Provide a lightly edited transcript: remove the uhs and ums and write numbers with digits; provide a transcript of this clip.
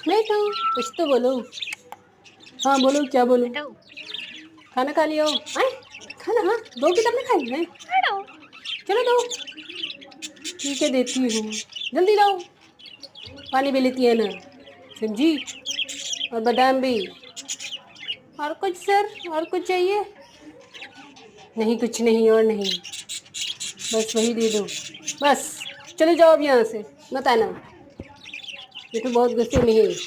बेटू कुछ तो बोलो। हाँ बोलो, क्या बोलो। बेटू खाना खा लिया हो? आए खाना, हाँ दो किताब में खाई है। चलो दो, ठीक है देती हूँ, जल्दी लाओ। पानी भी लेती है ना, समझी, और बादाम भी। और कुछ सर, और कुछ चाहिए? नहीं कुछ नहीं, और नहीं, बस वही दे दो बस। चले जाओ अब यहाँ से, मत आना। ये तो बहुत गुस्से में है।